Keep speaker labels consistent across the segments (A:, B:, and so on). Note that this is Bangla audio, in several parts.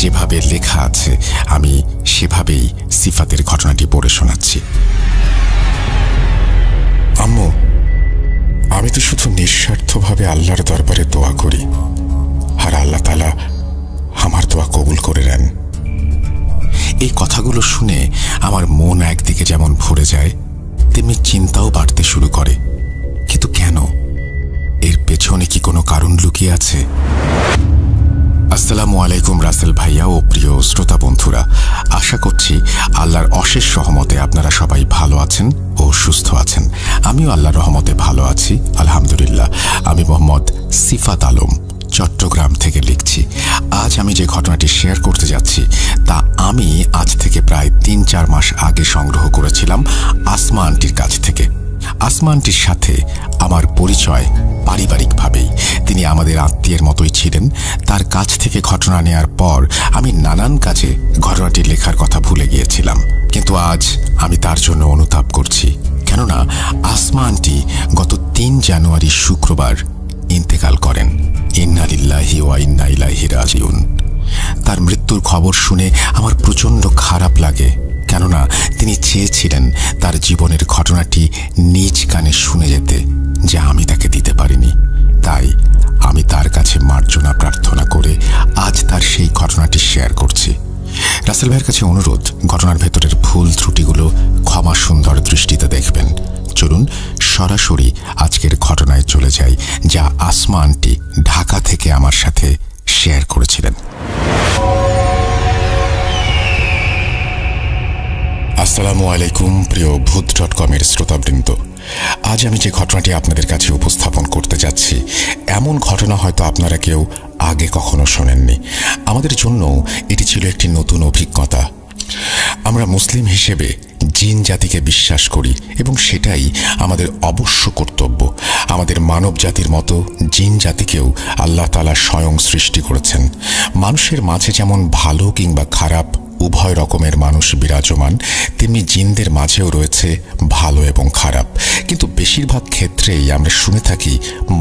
A: যেভাবে লেখা আছে আমি সেভাবেই সিফাতের ঘটনাটি পড়ে শোনাচ্ছি। আম্মু, আমি তো শুধু নিঃস্বার্থভাবে আল্লাহর দরবারে দোয়া করি, আর আল্লাহ তাআলা আমার দোয়া কবুল করে নেন। এই কথাগুলো শুনে আমার মন একদিকে যেমন ভরে যায়, তেমনি চিন্তাও বাড়তে শুরু করে। কিন্তু কেন? এর পেছনে কি কোনো কারণ লুকিয়ে আছে? আসসালামু আলাইকুম রাসেল ভাইয়া ও প্রিয় শ্রোতা বন্ধুরা, আশা করছি আল্লাহর অশেষ রহমতে আপনারা সবাই ভালো আছেন ও সুস্থ আছেন। আমিও আল্লাহর রহমতে ভালো আছি, আলহামদুলিল্লাহ। আমি মোহাম্মদ সিফাত আলম, চট্টগ্রাম থেকে লিখছি। আজ আমি যে ঘটনাটি শেয়ার করতে যাচ্ছি তা আমি আজ থেকে প্রায় ৩-৪ মাস আগে সংগ্রহ করেছিলাম আসমা আন্টির কাছ থেকে। আসমা আন্টির সাথে আমার পরিচয় পারিবারিকভাবেই। তিনি আমাদের আত্মীয়ের মতোই ছিলেন। তার কাছ থেকে ঘটনা নেয়ার পর আমি নানান কাজে ঘটনাটি লেখার কথা ভুলে গিয়েছিলাম, কিন্তু আজ আমি তার জন্য অনুতাপ করছি। কেননা আসমা আন্টি গত ৩ জানুয়ারি শুক্রবার ইন্তেকাল করেন। ইন্না লিল্লাহি ওয়া ইন্না ইলাইহি রাজিউন। তার মৃত্যুর খবর শুনে আমার প্রচণ্ড খারাপ লাগে, কেননা তিনি চেয়েছিলেন তার জীবনের ঘটনাটি নিজ কানে শুনে যেতে, যা আমি তাকে দিতে পারিনি। তাই আমি তার কাছে মার্জনা প্রার্থনা করে আজ তার সেই ঘটনাটি শেয়ার করছি। রাসেল ভাইয়ের কাছে অনুরোধ, ঘটনার ভেতরের ভুল ত্রুটিগুলো ক্ষমা সুন্দর দৃষ্টিতে দেখবেন। চলুন সরাসরি আজকের ঘটনায় চলে যাই, যা আসমা আন্টি ঢাকা থেকে আমার সাথে শেয়ার করেছিলেন। আসসালামু আলাইকুম প্রিয় ভূত.com-এর শ্রোতাবৃন্দ। আজ আমি যে ঘটনাটি আপনাদের কাছে উপস্থাপন করতে যাচ্ছি, এমন ঘটনা হয়তো আপনারা কেউ আগে কখনো শোনেননি। আমাদের জন্য এটি ছিল একটি নতুন অভিজ্ঞতা। আমরা মুসলিম হিসেবে জিন জাতিকে বিশ্বাস করি এবং সেটাই আমাদের অবশ্য কর্তব্য। আমাদের মানব জাতির মতো জিন জাতিকেও আল্লাহ তাআলা স্বয়ং সৃষ্টি করেছেন। মানুষের মাঝে যেমন ভালো কিংবা খারাপ উভয় রকমের মানুষ বিরাজমান, তেমনি জিনদের মাঝেও রয়েছে ভালো এবং খারাপ। কিন্তু বেশিরভাগ ক্ষেত্রেই আমরা শুনে থাকি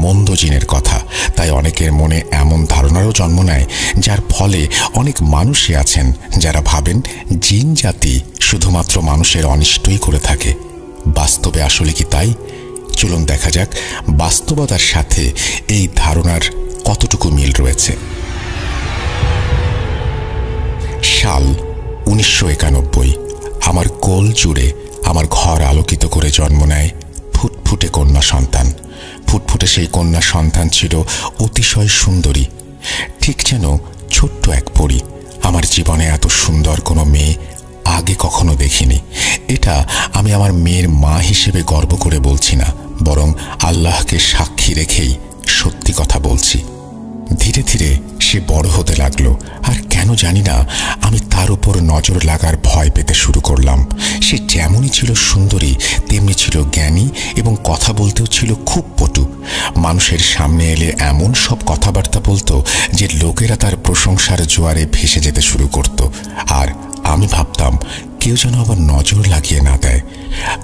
A: মন্দ জিনের কথা। তাই অনেকের মনে এমন ধারণারও জন্ম নেয়, যার ফলে অনেক মানুষই আছেন যারা ভাবেন জিন জাতি শুধুমাত্র মানুষের অনিষ্টই করে থাকে। বাস্তবে আসলে কি তাই? চলুন দেখা যাক বাস্তবতার সাথে এই ধারণার কতটুকু মিল রয়েছে। সাল 1991। আমার কোল জুড়ে আমার ঘর আলোকিত করে জন্ম নেয় ফুটফুটে কন্যা সন্তান। ফুটফুটে সেই কন্যা সন্তান ছিল অতিশয় সুন্দরী, ঠিক যেন ছোট্ট এক পরী। আমার জীবনে এত সুন্দর কোনো মেয়ে আগে কখনো দেখিনি। এটা আমি আমার মেয়ের মা হিসেবে গর্ব করে বলছি না, বরং আল্লাহকে সাক্ষী রেখেই সত্যি কথা বলছি। ধীরে ধীরে সে বড় হতে লাগলো, আর কেন জানি না আমি তার উপর নজর লাগার ভয় পেতে শুরু করলাম। সে যেমনই ছিল সুন্দরী, তেমনি ছিল জ্ঞানী এবং কথা বলতেও ছিল খুব পটু। মানুষের সামনে এলে এমন সব কথাবার্তা বলতো যে লোকেরা তার প্রশংসার জোয়ারে ভেসে যেতে শুরু করত। আর আমি ভাবতাম কেউ যেন আবার নজর লাগিয়ে না দেয়।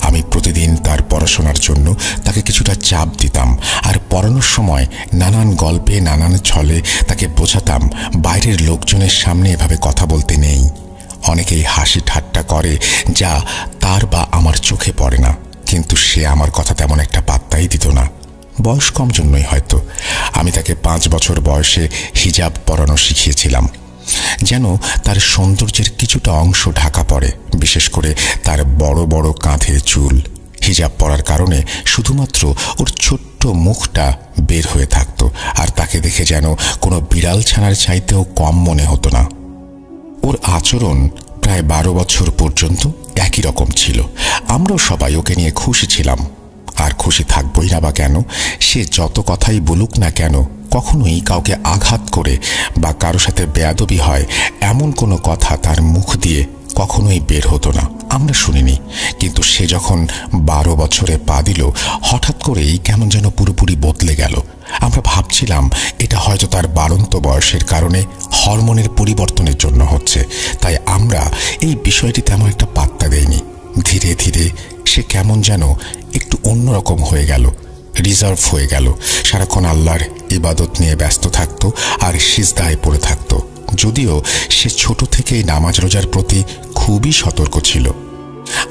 A: আমি প্রতিদিন তার পড়াশোনার জন্য তাকে কিছুটা চাপ দিতাম, আর পড়ানোর সময় নানান গল্পে নানান ছলে তাকে বোঝাতাম বাইরের লোকজনের সামনে এভাবে কথা বলতে নেই। অনেকেই হাসি ঠাট্টা করে, যা তার বা আমার চোখে পড়ে না, কিন্তু সে আমার কথা তেমন একটা পাত্তাই দিত না। বয়স কম জন্যই হয়তো আমি তাকে 5 বছর বয়সে হিজাব পরানো শিখিয়েছিলাম, যেন তার সৌন্দর্যের কিছুটা অংশ ঢাকা পড়ে, বিশেষ করে তার বড় বড় কাঁধের চুল। হিজাব পরার কারণে শুধুমাত্র ওর ছোট্ট মুখটা বের হয়ে থাকত, আর তাকে দেখে যেন কোনো বিড়াল ছানার চাইতেও কম মনে হতো না। ওর আচরণ প্রায় 12 বছর পর্যন্ত একই রকম ছিল। আমরাও সবাই ওকে নিয়ে খুশি ছিলাম, আর খুশি থাকবই না বা কেন? সে যত কথাই বলুক না কেন, কখনোই কাউকে আঘাত করে বা কারো সাথে বেয়াদবি হয় এমন কোনো কথা তার মুখ দিয়ে কখনোই বের হতো না, আমরা শুনিনি। কিন্তু সে যখন 12 বছরে পা দিল, হঠাৎ করেই কেমন যেন পুরোপুরি বদলে গেল। আমরা ভাবছিলাম এটা হয়তো তার বাড়ন্ত বয়সের কারণে হরমোনের পরিবর্তনের জন্য হচ্ছে, তাই আমরা এই বিষয়টি তেমন একটা পাত্তা দেইনি। ধীরে ধীরে সে কেমন যেন একটু অন্যরকম হয়ে গেল, রিজার্ভ হয়ে গেল। সারাক্ষণ আল্লাহর ইবাদত নিয়ে ব্যস্ত থাকত আর সিজদায় পড়ে থাকত। যদিও সে ছোট থেকেই নামাজ রোজার প্রতি খুবই সতর্ক ছিল।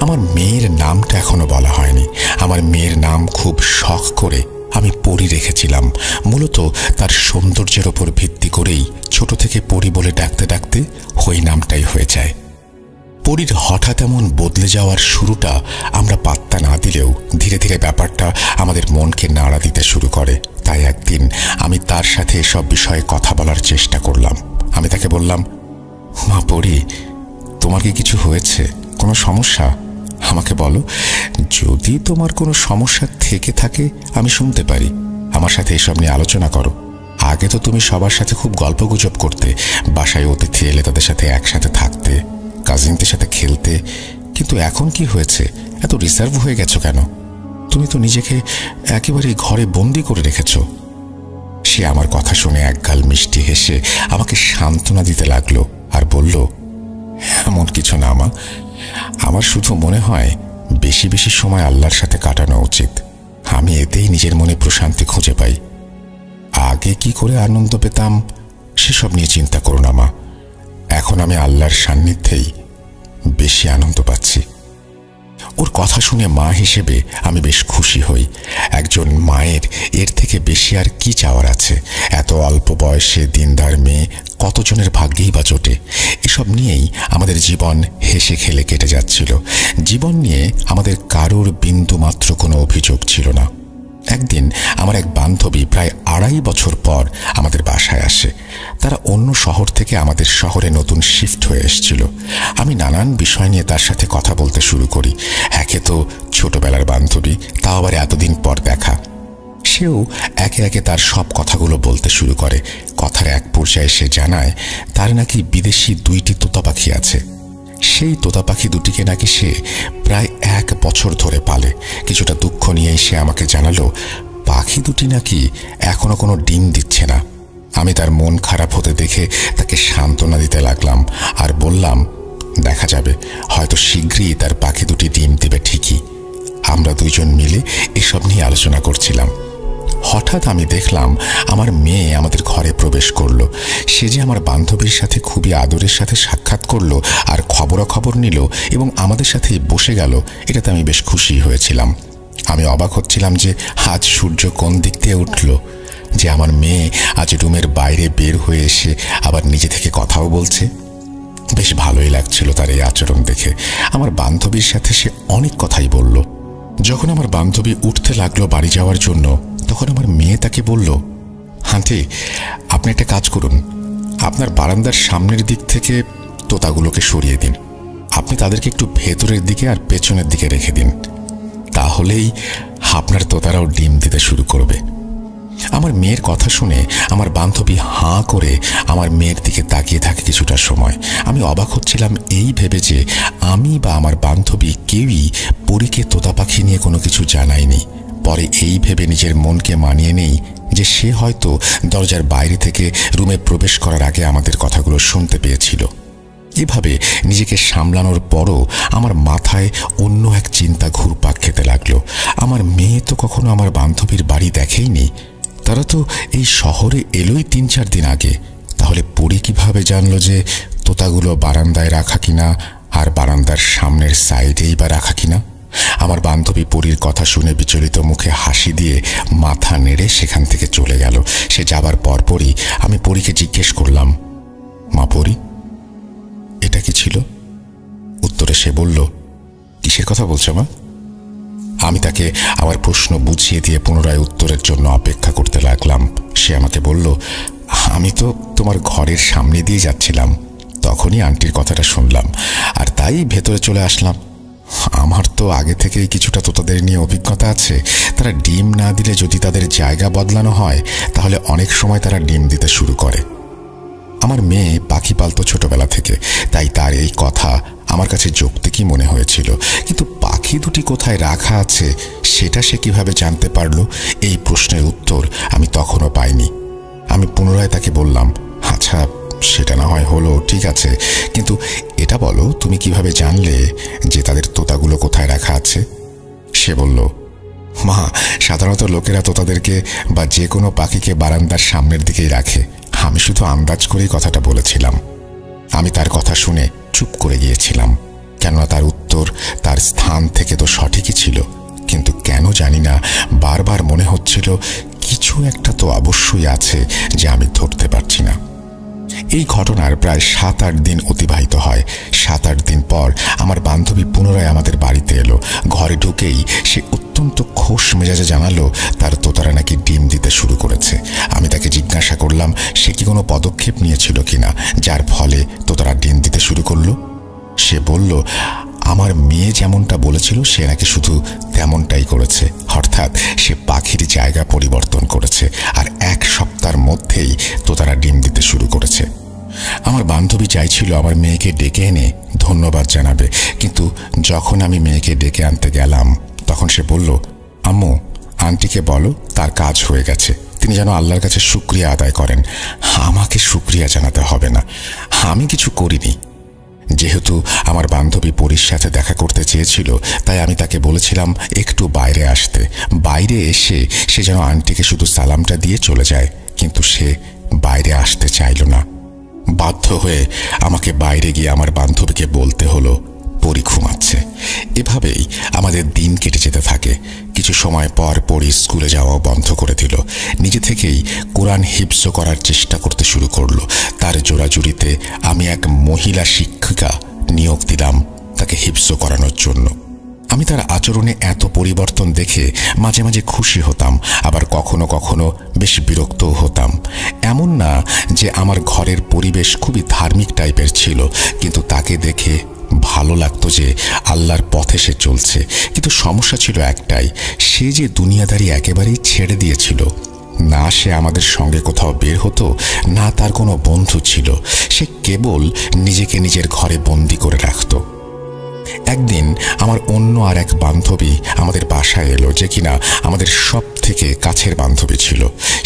A: আমার মেয়ের নামটা এখনো বলা হয়নি। আমার মেয়ের নাম খুব শখ করে আমি পরি রেখেছিলাম। মূলত তার সৌন্দর্যের ওপর ভিত্তি করেই ছোট থেকে পরি বলে ডাকতে ডাকতে ওই নামটাই হয়ে যায়। পরির হঠাৎ এমন বদলে যাওয়ার শুরুটা আমরা পাত্তা না দিলেও ধীরে ধীরে ব্যাপারটা আমাদের মনকে নাড়া দিতে শুরু করে। তাই একদিন আমি তার সাথে এসব বিষয়ে কথা বলার চেষ্টা করলাম। আমি তাকে বললাম, মা পরি, তোমার কি কিছু হয়েছে? কোনো সমস্যা? আমাকে বলো। যদি তোমার কোনো সমস্যা থেকে থাকে আমি শুনতে পারি। আমার সাথে এসব নিয়ে আলোচনা করো। আগে তো তুমি সবার সাথে খুব গল্পগুজব করতে, বাসায় অতিথি এলে তাদের সাথে একসাথে থাকতে, কাজিনদের সাথে খেলতে, কিন্তু এখন কি হয়েছে? এত রিজার্ভ হয়ে গেছো কেন? তুমি তো নিজেকে একেবারে ঘরে বন্দি করে রেখেছ। সে আমার কথা শুনে একগাল মিষ্টি হেসে আমাকে সান্ত্বনা দিতে লাগলো আর বলল, এমন কিছু না মা, আমার শুধু মনে হয় বেশি বেশি সময় আল্লাহর সাথে কাটানো উচিত। আমি এতেই নিজের মনে প্রশান্তি খুঁজে পাই। আগে কি করে আনন্দ পেতাম সেসব নিয়ে চিন্তা করো না মা, এখন আমি আল্লাহর সান্নিধ্যেই বেশি আনন্দ পাচ্ছি। ওর কথা শুনে মা হিসেবে আমি বেশ খুশি হই। একজন মায়ের এর থেকে বেশি আর কি চাওয়ার আছে? এত অল্প বয়সে দিনদার মেয়ে কতজনের ভাগ্যেই বা জোটে। এসব নিয়েই আমাদের জীবন হেসে খেলে কেটে যাচ্ছিল। জীবন নিয়ে আমাদের কারোর বিন্দু মাত্র কোনো অভিযোগ ছিল না। একদিন আমার এক বান্ধবী প্রায় 2.5 বছর পর আমাদের বাসায় আসে। তারা অন্য শহর থেকে আমাদের শহরে নতুন শিফট হয়ে এসেছিল। আমি নানান বিষয় নিয়ে তার সাথে কথা বলতে শুরু করি। একে তো ছোটবেলার বান্ধবী, তাও আবার এতদিন পর দেখা। সেও একে একে তার সব কথাগুলো বলতে শুরু করে। কথার এক পর্যায়ে সে জানায় তার নাকি বিদেশি 2টি তোতা পাখি আছে। সেই তোতা পাখি দুটিকে নাকি সে প্রায় 1 বছর ধরে পালে। কিছুটা দুঃখ নিয়েই সে আমাকে জানালো পাখি দুটি নাকি এখনো কোনো ডিম দিচ্ছে না। আমি তার মন খারাপ হতে দেখে তাকে সান্ত্বনা দিতে লাগলাম আর বললাম, দেখা যাবে, হয়তো শীঘ্রই তার পাখি দুটি ডিম দেবে ঠিকই। আমরা দুজন মিলে এসব নিয়ে আলোচনা করছিলাম। হঠাৎ আমি দেখলাম আমার মেয়ে আমাদের ঘরে প্রবেশ করলো। সে যে আমার বান্ধবীর সাথে খুবই আদরের সাথে সাক্ষাৎ করলো আর খবরাখবর নিল এবং আমাদের সাথে বসে গেল, এটাতে আমি বেশ খুশি হয়েছিলাম। আমি অবাক হচ্ছিলাম যে আজ সূর্য কোন দিক দিয়ে উঠল, যে আমার মেয়ে আজ রুমের বাইরে বের হয়ে এসে আবার নিজে থেকে কথাও বলছে। বেশ ভালোই লাগছিল তার এই আচরণ দেখে। আমার বান্ধবীর সাথে সে অনেক কথাই বলল। যখন আমার বান্ধবী উঠতে লাগলো বাড়ি যাওয়ার জন্য, তখন আমার মেয়ে তাকে বলল, আন্টি, আপনি একটা কাজ করুন, আপনার বারান্দার সামনের দিক থেকে তোতাগুলোকে সরিয়ে দিন। আপনি তাদেরকে একটু ভেতরের দিকে আর পেছনের দিকে রেখে দিন, তাহলেই আপনার তোতারাও ডিম দিতে শুরু করবে। আমার মেয়ের কথা শুনে আমার বান্ধবী হাঁ করে আমার মেয়ের দিকে তাকিয়ে থাকে কিছুটা সময়। আমি অবাক হচ্ছিলাম এই ভেবে যে আমি বা আমার বান্ধবী কেউই পরীকে তোতা পাখি নিয়ে কোনো কিছু জানায়নি। পরে এই ভেবে নিজের মনকে মানিয়ে নেই যে সে হয়তো দরজার বাইরে থেকে রুমে প্রবেশ করার আগে আমাদের কথাগুলো শুনতে পেয়েছিল। এভাবে নিজেকে সামলানোর পরও আমার মাথায় অন্য এক চিন্তা ঘুরপাক খেতে লাগলো। আমার মেয়ে তো কখনো আমার বান্ধবীর বাড়ি দেখেইনি। তারা তো এই শহরে এলোই 3-4 দিন আগে। তাহলে পরি কিভাবে জানলো যে তোতাগুলো বারান্দায় রাখা কিনা আর বারান্দার সামনের সাইডেই বা রাখা কিনা? আমার বান্ধবী পরির কথা শুনে বিচলিত মুখে হাসি দিয়ে মাথা নেড়ে সেখান থেকে চলে গেল। সে যাবার পরপরই আমি পরিকে জিজ্ঞেস করলাম, মা পরি, এটা কি ছিল? উত্তরে সে বলল, কিসের কথা বলছো মা? আমি তাকে আমার প্রশ্ন বুঝিয়ে দিয়ে পুনরায় উত্তরের জন্য অপেক্ষা করতে লাগলাম। সে আমাকে বলল, আমি তো তোমার ঘরের সামনে দিয়ে যাচ্ছিলাম, তখনই আন্টির কথাটা শুনলাম আর তাই ভেতরে চলে আসলাম। আমার তো আগে থেকেই কিছুটা তোতাদের নিয়ে অভিজ্ঞতা আছে। তারা ডিম না দিলে যদি তাদের জায়গা বদলানো হয় তাহলে অনেক সময় তারা ডিম দিতে শুরু করে। আমার মেয়ে পাখি পালতো ছোটবেলা থেকে, তাই তার এই কথা আমার কাছে যৌক্তিকই মনে হয়েছিল। কিন্তু পাখি দুটি কোথায় রাখা আছে সেটা সে কিভাবে জানতে পারল, এই প্রশ্নের উত্তর আমি তখনও পাইনি। আমি পুনরায় তাকে বললাম, আচ্ছা সেটা না হয় হলো, ঠিক আছে, কিন্তু এটা বলো তুমি কিভাবে জানলে যে তাদের তোতাগুলো কোথায় রাখা আছে? সে বলল, মা, সাধারণত লোকেরা তোতাদেরকে বা যে কোনো পাখিকে বারান্দার সামনের দিকেই রাখে। আমি শুধু আন্দাজ করেই কথাটা বলেছিলাম। আমি তার কথা শুনে চুপ করে গিয়েছিলাম, কেননা তার উত্তর তার স্থান থেকে তো সঠিকই ছিল, কিন্তু কেন জানি না বারবার মনে হচ্ছিল কিছু একটা তো অবশ্যই আছে যে আমি ধরতে পারছি না। এই ঘটনার প্রায় 7-8 দিন অতিবাহিত হয়। 7-8 দিন পর আমার বান্ধবী পুনরায় আমাদের বাড়িতে এলো। ঘরে ঢুকেই সে অত্যন্ত খোশ মেজাজে জানালো তার তোতারা নাকি ডিম দিতে শুরু করেছে। আমি তাকে জিজ্ঞাসা করলাম সে কি কোনো পদক্ষেপ নিয়েছিল কিনা যার ফলে তোতারা ডিম দিতে শুরু করলো। সে বলল আমার মেয়ে যেমনটা বলেছিল সে নাকি শুধু তেমনটাই করেছে, অর্থাৎ সে পাখির জায়গা পরিবর্তন করেছে আর 1 সপ্তাহের মধ্যেই তোতারা ডিম দিতে শুরু করেছে। আমার বান্ধবী চাইছিল আমার মেয়েকে ডেকে এনে ধন্যবাদ জানাবে, কিন্তু যখন আমি মেয়েকে ডেকে আনতে গেলাম তখন সে বলল, আম্মু আন্টিকে বলো তার কাজ হয়ে গেছে, তিনি যেন আল্লাহর কাছে শুকরিয়া আদায় করেন, আমাকে শুকরিয়া জানাতে হবে না, আমি কিছু করিনি। যেহেতু আমার বান্ধবী পরীর সাথে দেখা করতে চেয়েছিল তাই আমি তাকে বলেছিলাম একটু বাইরে আসতে। বাইরে এসে সে যেন আন্টিকে শুধু সালামটা দিয়ে চলে যায়, কিন্তু সে বাইরে আসতে চাইল না। বাধ্য হয়ে আমাকে বাইরে গিয়ে আমার বান্ধবীকে বলতে হলো পরী ঘুমাচ্ছে। এভাবেই আমাদের দিন কেটে যেতে থাকে। কিছু সময় পর পরী স্কুলে যাওয়া বন্ধ করে দিল। নিজে থেকেই কোরআন হিফজ করার চেষ্টা করতে শুরু করলো। তার জোড়াজুড়িতে আমি এক মহিলা শিক্ষিকা নিয়োগ দিলাম তাকে হিফজ করানোর জন্য। আমি তার আচরণে এত পরিবর্তন দেখে মাঝে মাঝে খুশি হতাম, আবার কখনো কখনো বেশ বিরক্তও হতাম। এমন না যে আমার ঘরের পরিবেশ খুবই ধার্মিক টাইপের ছিল, কিন্তু তাকে দেখে ভালো লাগতো যে আল্লাহর পথে সে চলছে। কিন্তু সমস্যা ছিল একটাই, সে যে দুনিয়াদারি একেবারেই ছেড়ে দিয়েছিল। না সে আমাদের সঙ্গে কোথাও বের হতো, না তার কোনো বন্ধু ছিল। সে কেবল নিজেকে নিজের ঘরে বন্দি করে রাখত। একদিন আমার অন্য আর এক বান্ধবী আমাদের বাসায় এলো, যে কিনা আমাদের সব থেকে কাছের বান্ধবী ছিল।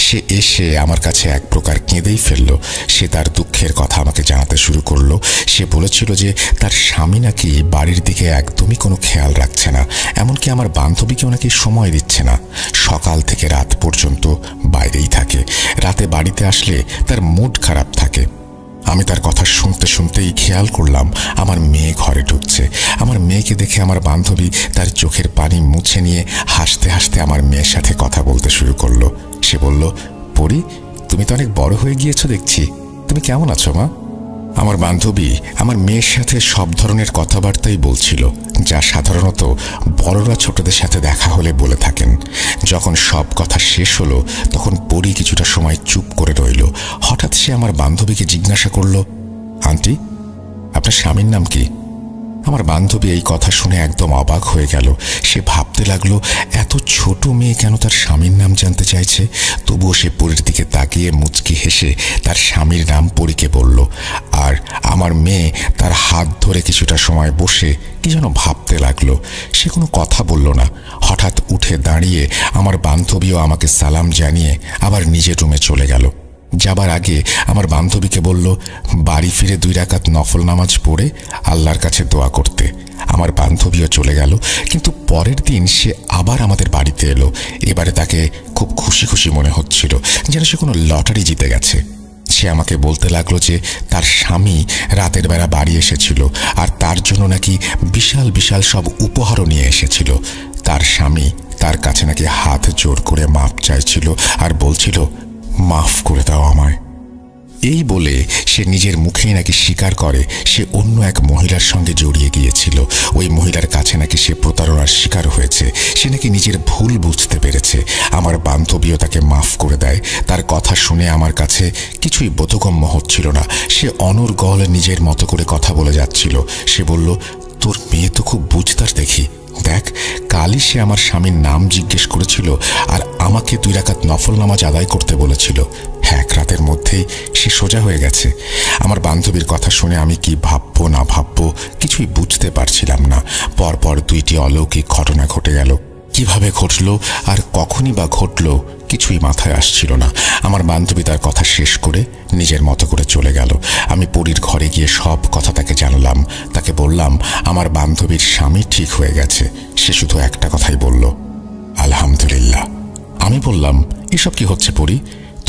A: সে এসে আমার কাছে এক প্রকার কেঁদেই ফেলল। সে তার দুঃখের কথা আমাকে জানাতে শুরু করলো। সে বলেছিল যে তার স্বামী নাকি বাড়ির দিকে একদমই কোনো খেয়াল রাখছে না, এমনকি আমার বান্ধবীকেও নাকি সময় দিচ্ছে না। সকাল থেকে রাত পর্যন্ত বাইরেই থাকে, রাতে বাড়িতে আসলে তার মুড খারাপ থাকে। আমি তার কথা শুনতে শুনতেই খেয়াল করলাম আমার মেয়ে ঘরে ঢুকছে। আমার মেয়েকে দেখে আমার বান্ধবী তার চোখের পানি মুছে নিয়ে হাসতে হাসতে আমার মেয়ের সাথে কথা বলতে শুরু করলো। সে বলল, পরী তুমি তো অনেক বড় হয়ে গিয়েছো দেখছি, তুমি কেমন আছো মা? আমার বান্ধবী আমার মেয়ের সাথে সব ধরনের কথাবার্তাই বলছিল, যা সাধারণত বড়রা ছোটদের সাথে দেখা হলে বলে থাকেন। যখন সব কথা শেষ হলো তখন পরী কিছুটা সময় চুপ করে রইল। হঠাৎ সে আমার বান্ধবীকে জিজ্ঞাসা করল, আন্টি আপনার স্বামীর নাম কি? আমার বান্ধবী এই কথা শুনে একদম অবাক হয়ে গেল। সে ভাবতে লাগলো এত ছোট মেয়ে কেন তার স্বামীর নাম জানতে চাইছে। তবুও সে পরীর দিকে তাকিয়ে মুচকি হেসে তার স্বামীর নাম পরীকে বলল। আর আমার মেয়ে তার হাত ধরে কিছুটা সময় বসে কি যেন ভাবতে লাগলো। সে কোনো কথা বলল না। হঠাৎ উঠে দাঁড়িয়ে আমার বান্ধবীও আমাকে সালাম জানিয়ে আবার নিজের রুমে চলে গেল। যাবার আগে আমার বান্ধবীকে বলল বাড়ি ফিরে 2 রাকাত নফল নামাজ পড়ে আল্লাহর কাছে দোয়া করতে। আমার বান্ধবীও চলে গেল। কিন্তু পরের দিন সে আবার আমাদের বাড়িতে এলো। এবারে তাকে খুব খুশি খুশি মনে হচ্ছিল, যেন সে কোনো লটারি জিতে গেছে। সে আমাকে বলতে লাগলো যে তার স্বামী রাতের বেলা বাড়ি এসেছিল আর তার জন্য নাকি বিশাল বিশাল সব উপহারও নিয়ে এসেছিল। তার স্বামী তার কাছে নাকি হাত জোর করে মাপ চাইছিল আর বলছিল, মাফ করে দাও আমায়। এই বলে সে নিজের মুখেই নাকি স্বীকার করে সে অন্য এক মহিলার সঙ্গে জড়িয়ে গিয়েছিল। ওই মহিলার কাছে নাকি সে প্রতারণার শিকার হয়েছে। সে নাকি নিজের ভুল বুঝতে পেরেছে। আমার বান্ধবীও তাকে মাফ করে দেয়। তার কথা শুনে আমার কাছে কিছুই বোধগম্য হচ্ছিল না। সে অনর্গল নিজের মতো করে কথা বলে যাচ্ছিল। সে বলল, তোর মেয়ে তো খুব বুঝতার দেখি। দেখ, কালই সে আমার স্বামীর নাম জিজ্ঞেস করেছিল আর আমাকে 2 রাকাত নফল নামাজ আদায় করতে বলেছিল। 1 রাতের মধ্যেই সে সোজা হয়ে গেছে। আমার বান্ধবীর কথা শুনে আমি কি ভাববো না ভাববো কিছুই বুঝতে পারছিলাম না। পরপর 2টি অলৌকিক ঘটনা ঘটে গেল। কিভাবে ঘটলো আর কখনই বা ঘটলো কিছুই মাথায় আসছিল না। আমার বান্ধবী তার কথা শেষ করে নিজের মতো করে চলে গেল। আমি পরীর ঘরে গিয়ে সব কথা তাকে জানালাম। তাকে বললাম আমার বান্ধবীর স্বামী ঠিক হয়ে গেছে। সে শুধু একটা কথাই বলল, আলহামদুলিল্লাহ। আমি বললাম, এসব কি হচ্ছে পরী?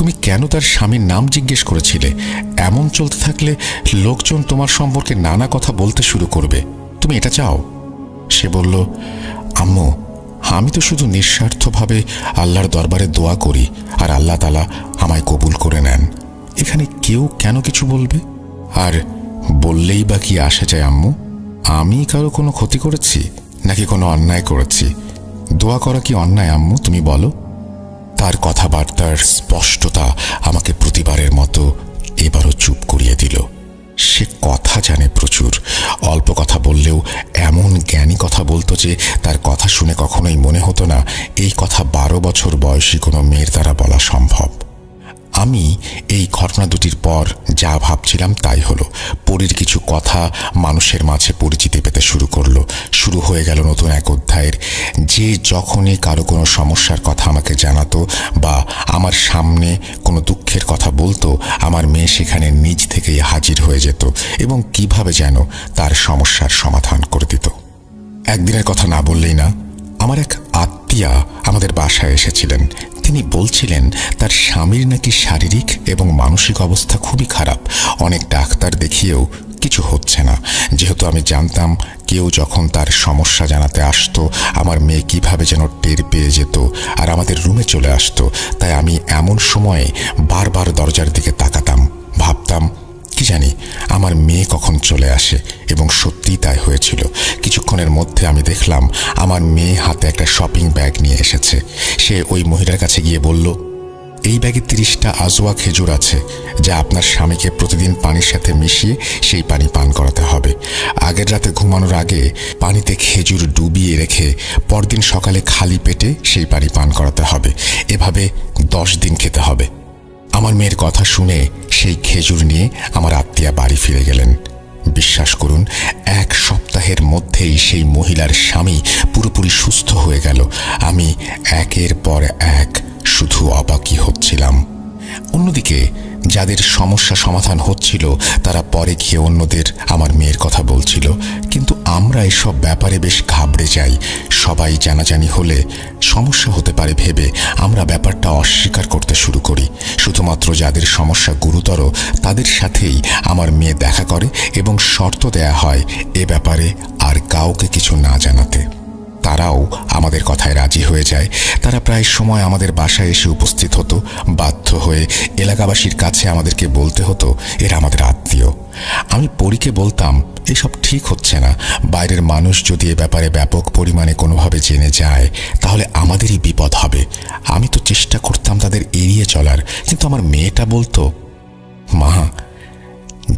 A: তুমি কেন তার স্বামীর নাম জিজ্ঞেস করেছিলে? এমন চলতে থাকলে লোকজন তোমার সম্পর্কে নানা কথা বলতে শুরু করবে। তুমি এটা চাও? সে বলল, আম্মু, আমি তো শুধু নিঃস্বার্থভাবে আল্লাহর দরবারে দোয়া করি, আর আল্লাহ তাআলা আমায় কবুল করে নেন। এখানে কেউ কেন কিছু বলবে? আর বললেই বা কি আসে যায় আম্মু? আমি কারো কোনো ক্ষতি করেছি নাকি কোনো অন্যায় করেছি? দোয়া করা কি অন্যায় আম্মু, তুমি বলো? তার কথাবার্তার স্পষ্টতা আমাকে প্রতিবারের মতো এবারও চুপ করিয়ে দিল। সে কথা জানে প্রচুর, অল্প কথা বললেও এমন জ্ঞানী কথা বলতো যে তার কথা শুনে কখনোই মনে হতো না এই কথা 12 বছর বয়সী কোনো মেয়ের দ্বারা বলা সম্ভব। আমি এই ঘটনা দুটির পর যা ভাবছিলাম তাই হলো। পরীর কিছু কথা মানুষের মাঝে পরিচিতি পেতে শুরু করলো। শুরু হয়ে গেল নতুন এক অধ্যায়ের। যে যখনই কারো কোনো সমস্যার কথা আমাকে জানাতো বা আমার সামনে কোনো দুঃখের কথা বলতো, আমার মেয়ে সেখানে নিজ থেকেই হাজির হয়ে যেত এবং কিভাবে যেন তার সমস্যার সমাধান করে দিত। একদিনের কথা না বললেই না, আমার এক আত্মীয়া আমাদের বাসায় এসেছিলেন। তিনি বলছিলেন তার স্বামীর নাকি শারীরিক এবং মানসিক অবস্থা খুবই খারাপ। অনেক ডাক্তার দেখিয়েও কিছু হচ্ছে না। যেহেতু আমি জানতাম কেউ যখন তার সমস্যা জানাতে আসতো আমার মেয়ে কিভাবে যেন টের পেয়ে যেত আর আমাদের রুমে চলে আসতো, তাই আমি এমন সময়ে বারবার দরজার দিকে তাকাতাম, ভাবতাম কি জানি আমার মেয়ে কখন চলে আসে। এবং সত্যিই তাই হয়েছিল। কিছুক্ষণের মধ্যে আমি দেখলাম আমার মেয়ে হাতে একটা শপিং ব্যাগ নিয়ে এসেছে। সে ওই মহিলার কাছে গিয়ে বলল, এই ব্যাগে 30টা আজওয়া খেজুর আছে, যা আপনার স্বামীকে প্রতিদিন পানির সাথে মিশিয়ে সেই পানি পান করাতে হবে। আগের রাতে ঘুমানোর আগে পানিতে খেজুর ডুবিয়ে রেখে পরদিন সকালে খালি পেটে সেই পানি পান করাতে হবে। এভাবে 10 দিন খেতে হবে। আমার মেয়ের কথা শুনে সেই খেজুর নিয়ে আমার আত্মীয়া বাড়ি ফিরে গেলেন। বিশ্বাস করুন, 1 সপ্তাহের মধ্যেই সেই মহিলার স্বামী পুরোপুরি সুস্থ হয়ে গেল। আমি একের পর এক শুধু অবাকই হচ্ছিলাম। অন্যদিকে যাদের সমস্যা সমাধান হচ্ছিল তারা পরে গিয়ে অন্যদের আমার মেয়ের কথা বলছিল। কিন্তু আমরা এসব ব্যাপারে বেশ ঘাবড়ে যাই। সবাই জানাজানি হলে সমস্যা হতে পারে ভেবে আমরা ব্যাপারটা অস্বীকার করতে শুরু করি। শুধুমাত্র যাদের সমস্যা গুরুতর তাদের সাথেই আমার মেয়ে দেখা করে এবং শর্ত দেয়া হয় এ ব্যাপারে আর কাউকে কিছু না জানাতে। তারাও আমাদের কথায় রাজি হয়ে যায়। তারা প্রায় সময় আমাদের বাসায় এসে উপস্থিত হতো। বাধ্য হয়ে এলাকাবাসীর কাছে আমাদেরকে বলতে হতো এরা আমাদের আত্মীয়। আমি পরীকে বলতাম এসব ঠিক হচ্ছে না। বাইরের মানুষ যদি এ ব্যাপারে ব্যাপক পরিমাণে কোনোভাবে জেনে যায় তাহলে আমাদেরই বিপদ হবে। আমি তো চেষ্টা করতাম তাদের এড়িয়ে চলার, কিন্তু আমার মেয়েটা বলতো, মা,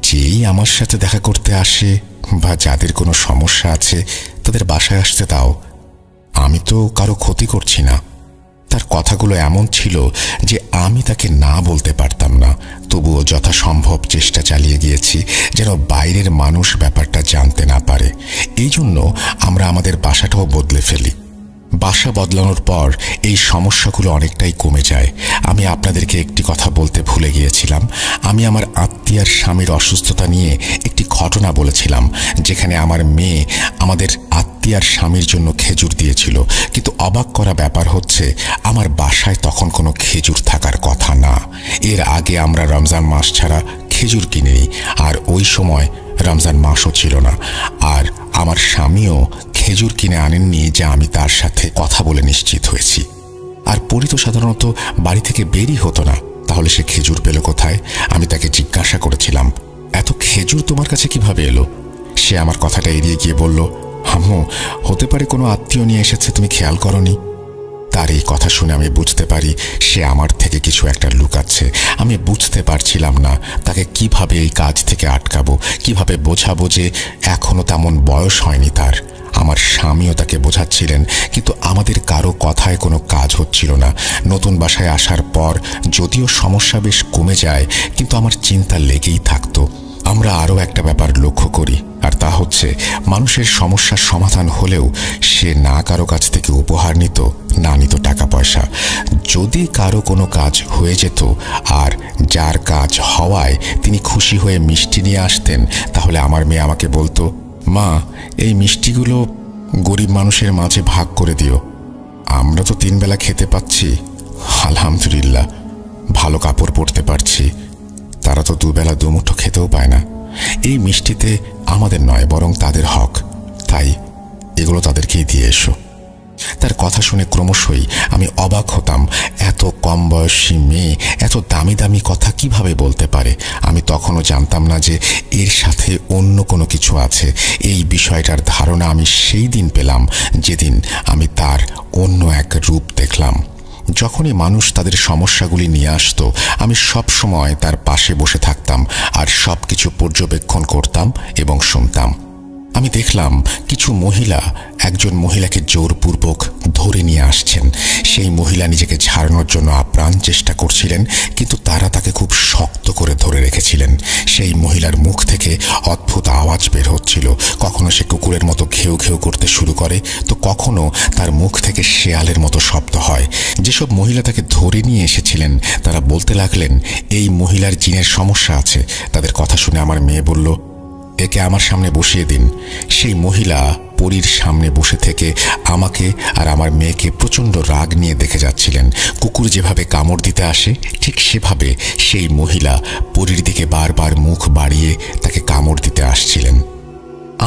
A: যেই আমার সাথে দেখা করতে আসে বা যাদের কোনো সমস্যা আছে তাদের বাসায় আসতে দাও, আমি তো কারো ক্ষতি করছি না। তার কথাগুলো এমন ছিল যে আমি তাকে না বলতে পারতাম না। তবুও যথাসম্ভব চেষ্টা চালিয়ে গিয়েছি যেন বাইরের মানুষ ব্যাপারটা জানতে না পারে। এই জন্য আমরা আমাদের বাসাটাও বদলে ফেলি। বাসা বদলানোর পর এই সমস্যাগুলো অনেকটাই কমে যায়। আমি আপনাদেরকে একটি কথা বলতে ভুলে গিয়েছিলাম। আমি আমার আত্মীয়ার স্বামীর অসুস্থতা নিয়ে একটি ঘটনা বলেছিলাম, যেখানে আমার মেয়ে আমাদের আত্মীয়ার স্বামীর জন্য খেজুর দিয়েছিল। কিন্তু অবাক করা ব্যাপার হচ্ছে আমার বাসায় তখন কোনো খেজুর থাকার কথা না। এর আগে আমরা রমজান মাস ছাড়া খেজুর কিনিনি, আর ওই সময় রমজান মাসও ছিল না। আর আমার স্বামীও খেজুর কিনে আনেননি, যা আমি তার সাথে কথা বলে নিশ্চিত হয়েছি। আর পরি তো সাধারণত বাড়ি থেকে বেরই হতো না, তাহলে সে খেজুর পেল কোথায়? আমি তাকে জিজ্ঞাসা করেছিলাম, এত খেজুর তোমার কাছে কিভাবে এলো? সে আমার কথাটা এড়িয়ে গিয়ে বলল, আম্মু, হতে পারে কোনো আত্মীয় নিয়ে এসেছে, তুমি খেয়াল করনি। তার এই কথা শুনে আমি বুঝতে পারি সে আমার থেকে কিছু একটা লুকাচ্ছে। আমি বুঝতে পারছিলাম না তাকে কিভাবে এই কাজ থেকে আটকাবো, কিভাবে বোঝাবো যে এখনো তেমন বয়স হয়নি তার। আমার স্বামীও তাকে বোঝাচ্ছিলেন, কিন্তু আমাদের কারো কথায় কোনো কাজ হচ্ছিল না। নতুন বাসায় আসার পর যদিও সমস্যা বেশ কমে যায়, কিন্তু আমার চিন্তা লেগেই থাকতো। আমরা আরও একটা ব্যাপার লক্ষ্য করি, আর তা হচ্ছে মানুষের সমস্যার সমাধান হলেও সে না কারো কাছ থেকে উপহার নিত, না নিত টাকা পয়সা। যদি কারো কোনো কাজ হয়ে যেত আর যার কাজ হওয়ায় তিনি খুশি হয়ে মিষ্টি নিয়ে আসতেন, তাহলে আমার মেয়ে আমাকে বলতো, মা, এই মিষ্টিগুলো গরিব মানুষের মাঝে ভাগ করে দিও। আমরা তো 3 বেলা খেতে পাচ্ছি, আলহামদুলিল্লাহ। ভালো কাপড় পরতে পারছি, তারা তো দুবেলা দুমুঠো খেতেও পায় না। এই মিষ্টিতে আমাদের নয়, বরং তাদের হক, তাই এগুলো তাদেরকেই দিয়ে এসো। তার কথা শুনে ক্রমশই আমি অবাক হতাম, এত কম বয়সী মেয়ে এত দামি দামি কথা কিভাবে বলতে পারে। আমি তখনও জানতাম না যে এর সাথে অন্য কোনো কিছু আছে। এই বিষয়টার ধারণা আমি সেই দিন পেলাম যেদিন আমি তার অন্য এক রূপ দেখলাম। যখনই মানুষ তাদের সমস্যাগুলি নিয়ে আসতো, আমি সব সময় তার পাশে বসে থাকতাম আর সব কিছু পর্যবেক্ষণ করতাম এবং শুনতাম। আমি দেখলাম কিছু মহিলা একজন মহিলাকে জোরপূর্বক ধরে নিয়ে আসছেন। সেই মহিলা নিজেকে ছাড়ানোর জন্য আপ্রাণ চেষ্টা করছিলেন, কিন্তু তারা তাকে খুব শক্ত করে ধরে রেখেছিলেন। সেই মহিলার মুখ থেকে অদ্ভুত আওয়াজ বের হচ্ছিল। কখনো সে কুকুরের মতো ঘেউ ঘেউ করতে শুরু করে, তো কখনো তার মুখ থেকে শেয়ালের মতো শব্দ হয়। যেসব মহিলা তাকে ধরে নিয়ে এসেছিলেন তারা বলতে লাগলেন, এই মহিলার জিনের সমস্যা আছে। তাদের কথা শুনে আমার মেয়ে বলল, একে আমার সামনে বসিয়ে দিন। সেই মহিলা পরীর সামনে বসে থেকে আমাকে আর আমার মেয়েকে প্রচণ্ড রাগ নিয়ে দেখে যাচ্ছিলেন। কুকুর যেভাবে কামড় দিতে আসে ঠিক সেভাবে সেই মহিলা পরীর দিকে বারবার মুখ বাড়িয়ে তাকে কামড় দিতে আসছিলেন।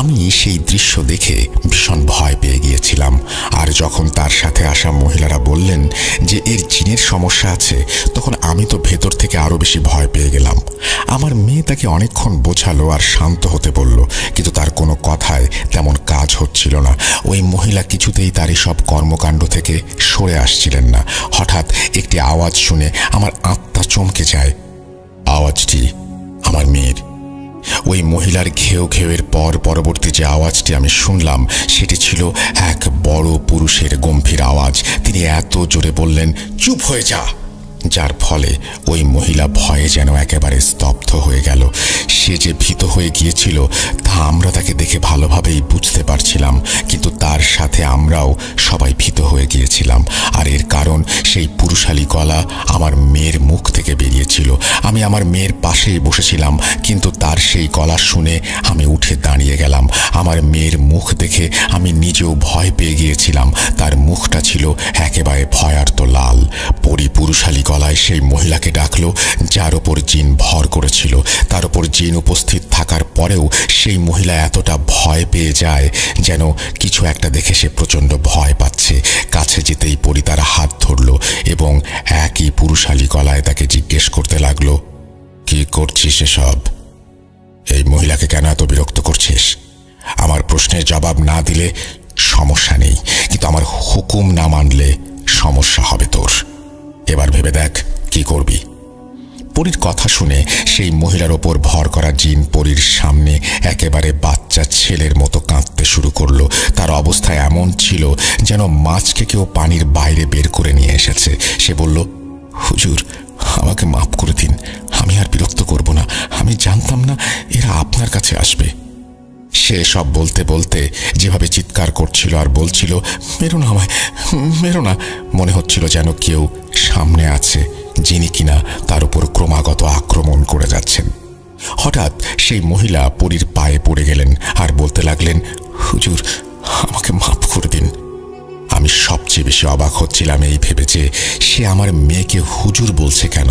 A: আমি সেই দৃশ্য দেখে ভীষণ ভয় পেয়ে গিয়েছিলাম। আর যখন তার সাথে আসা মহিলারা বললেন যে এর জিনের সমস্যা আছে, তখন আমি তো ভেতর থেকে আরও বেশি ভয় পেয়ে গেলাম। আমার মেয়ে তাকে অনেকক্ষণ বোঝালো আর শান্ত হতে বলল, কিন্তু তার কোনো কথায় তেমন কাজ হচ্ছিল না। ওই মহিলা কিছুতেই তার সব কর্মকাণ্ড থেকে সরে আসছিলেন না। হঠাৎ একটি আওয়াজ শুনে আমার আত্মা চমকে যায়। আওয়াজটি আমার মেয়ের। ওই মহিলার ঘেউ ঘেউয়ের পর পরবর্তী যে আওয়াজটি আমি শুনলাম সেটি ছিল এক বড় পুরুষের গম্ভীর আওয়াজ। তিনি এত জোরে বললেন, চুপ হয়ে যা, যার ফলে ওই মহিলা ভয়ে যেন একেবারে স্তব্ধ হয়ে গেল। সে যে ভীত হয়ে গিয়েছিল তা আমরা তাকে দেখে ভালোভাবেই বুঝতে পারছিলাম, কিন্তু তার সাথে আমরাও সবাই ভীত হয়ে গিয়েছিলাম। আর এর কারণ সেই পুরুষালী গলা আমার মেয়ের মুখ থেকে বেরিয়েছিল। আমি আমার মেয়ের পাশেই বসেছিলাম, কিন্তু তার সেই গলা শুনে আমি উঠে দাঁড়িয়ে গেলাম। আমার মেয়ের মুখ দেখে আমি নিজেও ভয় পেয়ে গিয়েছিলাম। তার মুখটা ছিল একেবারে ভয়ার্ত লাল। পুরুষালী গলায় সেই মহিলাকে ডাকলো, যার ওপর জিন ভর করেছিল। তার ওপর জিন উপস্থিত থাকার পরেও সেই মহিলা এতটা ভয় পেয়ে যায় যেন কিছু একটা দেখে সে প্রচণ্ড ভয় পাচ্ছে। কাছে যেতেই পরি তার হাত ধরল এবং একই পুরুষালী গলায় তাকে জিজ্ঞেস করতে লাগলো, কি করছিস এসব? এই মহিলাকে কেন এত বিরক্ত করছিস? আমার প্রশ্নের জবাব না দিলে সমস্যা নেই, কিন্তু আমার হুকুম না মানলে সমস্যা হবে তোর। এবার ভেবে দেখ কি করবি। পরীর কথা শুনে সেই মহিলার ওপর ভর করা জিন পরীর সামনে একেবারে বাচ্চা ছেলের মতো কাঁদতে শুরু করলো। তার অবস্থা এমন ছিল যেন মাছকে কেউ পানির বাইরে বের করে নিয়ে এসেছে। সে বলল, হুজুর, আমাকে মাফ করে দিন, আমি আর বিরক্ত করব না। আমি জানতাম না এরা আপনার কাছে আসবে। সে সব বলতে বলতে যেভাবে চিৎকার করছিল আর বলছিল, মেরো না আমায়, মেরো না, মনে হচ্ছিল যেন কেউ সামনে আছে যিনি কিনা তার উপর ক্রমাগত আক্রমণ করে যাচ্ছেন। হঠাৎ সেই মহিলা পরীর পায়ে পড়ে গেলেন আর বলতে লাগলেন, হুজুর, আমাকে মাফ করে দিন। আমি সবচেয়ে বেশি অবাক হচ্ছিলাম এই ভেবে যে সে আমার মেয়েকে হুজুর বলছে কেন।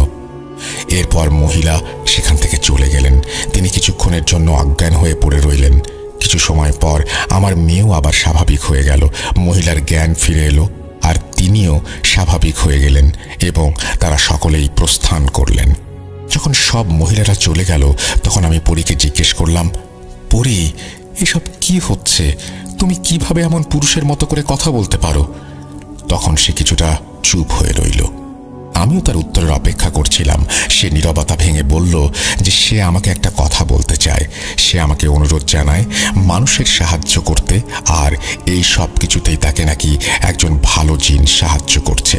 A: এরপর মহিলা সেখান থেকে চলে গেলেন। তিনি কিছুক্ষণের জন্য অজ্ঞান হয়ে পড়ে রইলেন। কিছু সময় পর আমার মেয়েও আবার স্বাভাবিক হয়ে গেল। মহিলার জ্ঞান ফিরে এলো আর তিনিও স্বাভাবিক হয়ে গেলেন এবং তারা সকলেই প্রস্থান করলেন। যখন সব মহিলারা চলে গেল তখন আমি পরীকে জিজ্ঞেস করলাম, পরী, এসব কি হচ্ছে? তুমি কিভাবে এমন পুরুষের মতো করে কথা বলতে পারো? তখন সে কিছুটা চুপ হয়ে রইল। আমিও তার উত্তরের অপেক্ষা করছিলাম। সে নীরবতা ভেঙে বলল যে সে আমাকে একটা কথা বলতে চায়। সে আমাকে অনুরোধ জানায় মানুষের সাহায্য করতে, আর এই সব কিছুতেই তাকে নাকি একজন ভালো জিন সাহায্য করছে।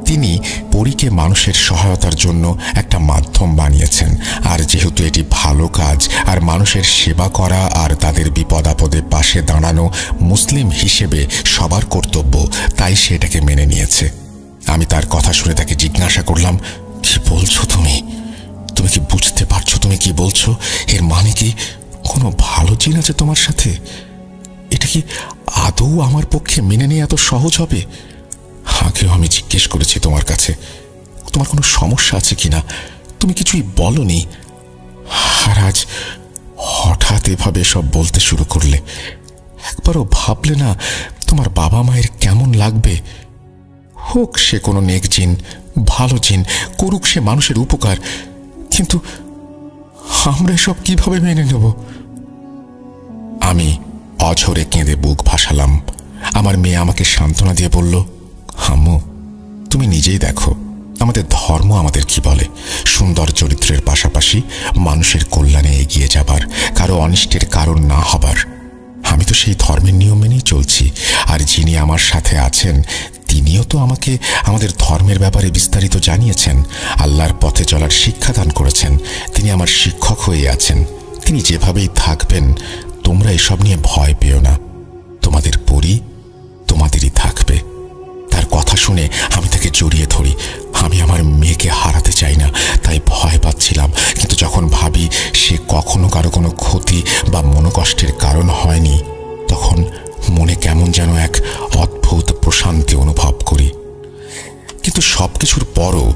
A: তিনি পরীকে মানুষের সহায়তার জন্য একটা মাধ্যম বানিয়েছেন, আর যেহেতু এটি ভালো কাজ আর মানুষের সেবা করা আর তাদের বিপদ আপদে পাশে দাঁড়ানো মুসলিম হিসেবে সবার কর্তব্য, তাই সে এটাকে মেনে নিয়েছে। আমি তার কথা শুনে তাকে জিজ্ঞাসা করলাম, কি বলছো তুমি? তুমি কি বুঝতে পারছো তুমি কি বলছো? এর মানে কি কোনো ভালো জিন আছে তোমার সাথে? এটা কি আদৌ আমার পক্ষে মেনে নেওয়া এত সহজ হবে? আগেও আমি জিজ্ঞেস করেছি তোমার কাছে, তোমার কোনো সমস্যা আছে কিনা, তুমি কিছুই বলনি। আর আজ হঠাৎ এভাবে সব বলতে শুরু করলে। একবারও ভাবলে না তোমার বাবা মায়ের কেমন লাগবে? হোক সে কোনো নেক জিন, ভালো জিন, করুক সে মানুষের উপকার, কিন্তু আমরা এসব কিভাবে মেনে নেব? আমি অঝরে কেঁদে বুক ভাসালাম। আমার মেয়ে আমাকে সান্ত্বনা দিয়ে বলল, আম্মু তুমি নিজেই দেখো আমাদের ধর্ম আমাদের কি বলে, সুন্দর চরিত্রের পাশাপাশি মানুষের কল্যাণে এগিয়ে যাবার, কারো অনিষ্টের কারণ না হবার। আমি তো সেই ধর্মের নিয়ম মেনেই চলছি, আর যিনি আমার সাথে আছেন তিনিও তো আমাকে আমাদের ধর্মের ব্যাপারে বিস্তারিত জানিয়েছেন, আল্লাহর পথে চলার শিক্ষাদান করেছেন। তিনি আমার শিক্ষক হয়ে আছেন, তিনি যেভাবেই থাকবেন। তোমরা এসব নিয়ে ভয় পেও না, তোমাদের পরি তোমাদেরই থাকবে। তার কথা শুনে আমি তাকে জড়িয়ে ধরি। আমি আমার মেয়েকে হারাতে চাই না, তাই ভয় পাচ্ছিলাম। কিন্তু যখন ভাবি সে কখনো কারো কোনো ক্ষতি বা মনোকষ্টের কারণ হয়নি, তখন মনে কেমন যেন এক অদ্ভুত প্রশান্তি অনুভব করি। কিন্তু সবকিছুর পরও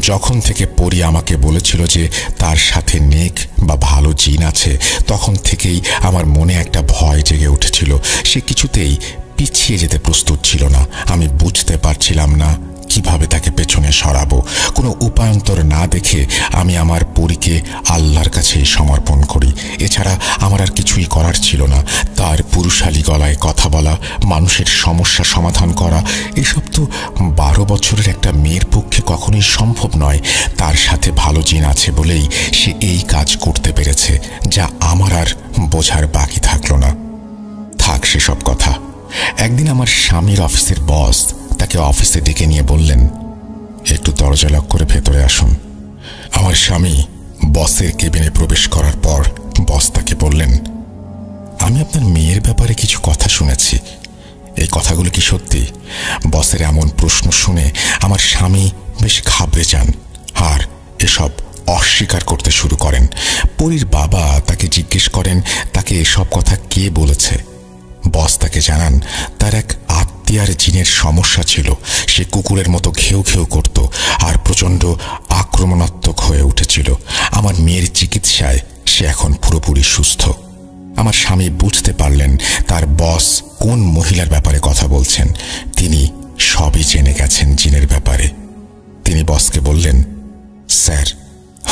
A: যখন থেকে পরি আমাকে বলেছিল যে তার সাথে নেক বা ভালো জিন আছে, তখন থেকেই আমার মনে একটা ভয় জেগে উঠেছিল। সে কিছুতেই পিছিয়ে যেতে প্রস্তুত ছিল না। আমি বুঝতে পারছিলাম না কিভাবে তাকে পেছনে সরাবো। কোনো উপায়ন্তর না দেখে আমি আমার পরীকে আল্লাহর কাছে সমর্পণ করি। এছাড়া আমার আর কিছুই করার ছিল না। তার পুরুষালী গলায় কথা বলা, মানুষের সমস্যা সমাধান করা, এসব তো 12 বছরের একটা মেয়ের পক্ষে কখনোই সম্ভব নয়। তার সাথে ভালো জিন আছে বলেই সে এই কাজ করতে পেরেছে, যা আমার আর বোঝার বাকি থাকলো না। থাক সেসব কথা। একদিন আমার স্বামীর অফিসের বস তাকে অফিসে ডেকে নিয়ে বললেন, একটু দরজা লক করে ভেতরে আসুন। আমার স্বামী বসের কেবিনে প্রবেশ করার পর বস তাকে বললেন, আমি আপনার মেয়ের ব্যাপারে কিছু কথা শুনেছি, এই কথাগুলো কি সত্যি? বসের এমন প্রশ্ন শুনে আমার স্বামী বেশ ঘাবড়ে যান আর এসব অস্বীকার করতে শুরু করেন। পরীর বাবা তাকে জিজ্ঞেস করেন তাকে এসব কথা কে বলেছে। বস তাকে জানান তার এক আত্মীয়ার জিনের সমস্যা ছিল। সে কুকুরের মতো ঘেউ ঘেউ করত আর প্রচণ্ড আক্রমণাত্মক হয়ে উঠেছিল। আমার মেয়ের চিকিৎসায় সে এখন পুরোপুরি সুস্থ। আমার স্বামী বুঝতে পারলেন তার বস কোন মহিলার ব্যাপারে কথা বলছেন। তিনি সবই জেনে গেছেন জিনের ব্যাপারে। তিনি বসকে বললেন, স্যার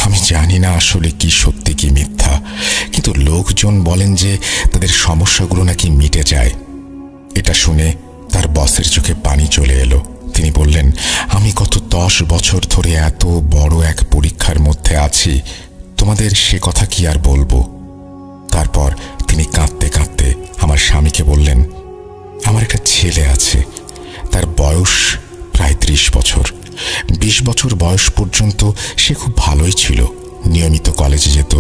A: আমি জানি না আসলে কি সত্যি কি মিথ্যা, কিন্তু লোকজন বলেন যে তাদের সমস্যাগুলো নাকি মিটে যায়। এটা শুনে তার বসের চোখে পানি চলে এলো। তিনি বললেন, আমি গত 10 বছর ধরে এত বড় এক পরীক্ষার মধ্যে আছি, তোমাদের সে কথা কি আর বলবো। তারপর তিনি কাঁদতে কাঁদতে আমার স্বামীকে বললেন, আমার একটা ছেলে আছে, তার বয়স প্রায় 30 বছর। 20 বছর বয়স পর্যন্ত সে খুব ভালোই ছিল, নিয়মিত কলেজে যেত,